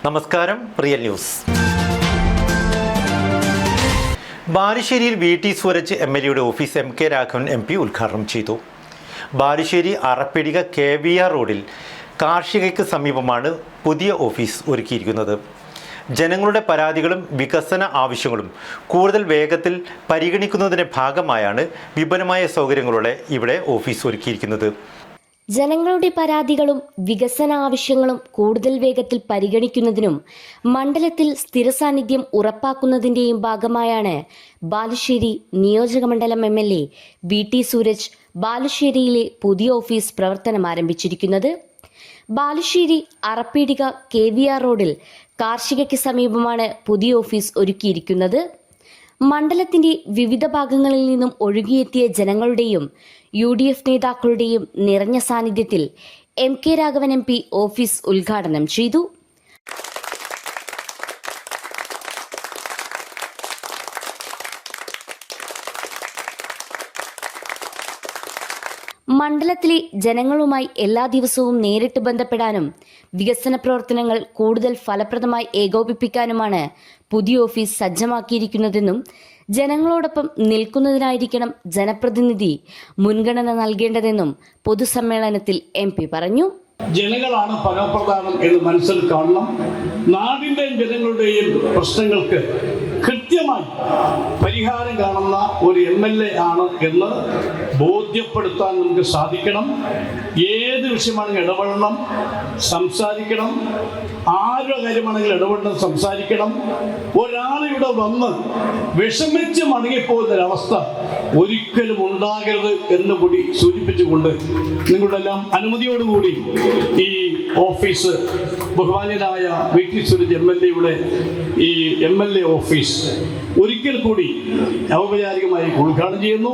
നമസ്കാരം, real news. ബാലുശ്ശേരിയിൽ VT Sooraj MLAയുടെ ഓഫീസ് MK രാഘവൻ MP ഉദ്ഘാടനം ചെയ്തു. ബാലുശ്ശേരി അറപ്പിടിക KVR റോഡിൽ കാർഷികയ്ക്ക് സമീപമാണ് പുതിയ ഓഫീസ് ഒരുക്കിയിരിക്കുന്നത്. ജനങ്ങളുടെ പരാതികളും വികസന ആവശ്യങ്ങളും കൂടുതൽ വേഗത്തിൽ പരിഗണിക്കുന്നതിൻ്റെ ഭാഗമായാണ് വിപുലമായ സൗകര്യങ്ങളോടെ ഇവിടെ ഓഫീസ് ഒരുക്കിയിരിക്കുന്നത്. ജനങ്ങളുടെ പരാതികളും വികസന ആവശ്യങ്ങളും കൂടുതൽ വേഗത്തിൽ പരിഗണിക്കുന്നതിനും മണ്ഡലത്തിൽ സ്ഥിര സാന്നിധ്യം ഉറപ്പാക്കുന്നതിന്റെയും ഭാഗമായാണ് ബാലുശ്ശേരി നിയോജകമണ്ഡലം MLA VT സൂരജ് ബാലുശ്ശേരിയിലെ പുതിയ ഓഫീസ് പ്രവർത്തനം ആരംഭിച്ചിരിക്കുന്നത്. ബാലുശ്ശേരി അറപ്പീടിക KVR റോഡിൽ കാർഷികയ്ക്ക് സമീപമാണ് പുതിയ ഓഫീസ് ഒരുക്കിയിരിക്കുന്നത്. മണ്ഡലത്തിന്റെ വിവിധ ഭാഗങ്ങളിൽ നിന്നും ഒഴുകിയെത്തിയ ജനങ്ങളുടെയും UDF നേതാക്കളുടെയും നിറഞ്ഞ സാന്നിധ്യത്തിൽ MK രാഘവൻ MP ഓഫീസ് ഉദ്ഘാടനം ചെയ്തു. മണ്ഡലത്തിലെ ജനങ്ങളുമായി എല്ലാ ദിവസവും നേരിട്ട് ബന്ധപ്പെടാനും വികസന പ്രവർത്തനങ്ങൾ കൂടുതൽ ഫലപ്രദമായി ഏകോപിപ്പിക്കാനുമാണ് പുതിയ ഓഫീസ് സജ്ജമാക്കിയിരിക്കുന്നതെന്നും ജനങ്ങളോടൊപ്പം നിൽക്കുന്നതിനായിരിക്കണം ജനപ്രതിനിധി മുൻഗണന നൽകേണ്ടതെന്നും പൊതുസമ്മേളനത്തിൽ MP പറഞ്ഞു. ജനങ്ങളാണ് പരമപ്രധാനം എന്ന് മനസ്സിൽ കാണണം. നാടിന്റെയും ജനങ്ങളുടെയും പ്രശ്നങ്ങൾക്ക് കൃത്യമായി പരിഹാരം കാണുന്ന ഒരു MLA ആണ് എന്ന് ബോധ്യപ്പെടുത്താൻ നമുക്ക് സാധിക്കണം. ഏത് വിഷയമാണെങ്കിലും ഇടപെടണം, സംസാരിക്കണം. ആരുടെ കാര്യമാണെങ്കിലും ഇടപെടണം, സംസാരിക്കണം. ഒരാളിവിടെ വന്ന് വിഷമിച്ച് മടങ്ങിപ്പോകുന്നൊരവസ്ഥ ഒരിക്കലും ഉണ്ടാകരുത് എന്ന് കൂടി സൂചിപ്പിച്ചുകൊണ്ട് നിങ്ങളുടെ എല്ലാം അനുമതിയോടുകൂടി ഈ ഓഫീസ് ബഹുമാന്യനായ VT സൂരജ് MLAയുടെ ഈ MLA ഓഫീസ് ഒരിക്കൽ കൂടി ഔപചാരികമായി ഉദ്ഘാടനം ചെയ്യുന്നു.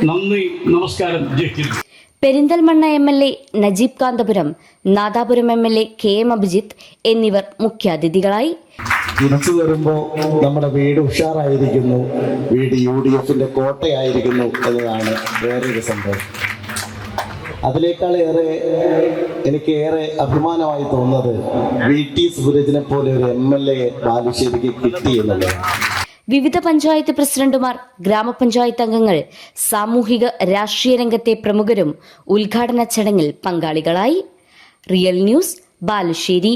നന്ദി, നമസ്കാരം, ജയ് Hind. Perinthalmanna MLA Najeeb Kanthapuram, Nadapuram MLA KM Abhijith എന്നിവർ മുഖ്യാതിഥികളായി. തിരിച്ചു വരുമ്പോൾ നമ്മുടെ വീട് ഉഷാറായിരിക്കുന്നു, വീട് UDFന്റെ കോട്ടയായിരിക്കുന്നു എന്നതാണ് വേറൊരു സന്തോഷം. അതിനേക്കാളേറെ എനിക്കേറെ അഭിമാനമായി തോന്നുന്നത് VT സൂരജിനെ പോലെ ഒരു MLA ബാലുശ്ശേരിക്ക് കിട്ടി എന്നുള്ളത്. വിവിധ പഞ്ചായത്ത് പ്രസിഡന്റുമാർ, ഗ്രാമപഞ്ചായത്ത് അംഗങ്ങൾ, സാമൂഹിക രാഷ്ട്രീയ രംഗത്തെ പ്രമുഖരും ഉദ്ഘാടന ചടങ്ങിൽ പങ്കാളികളായി. Real news, Balussery.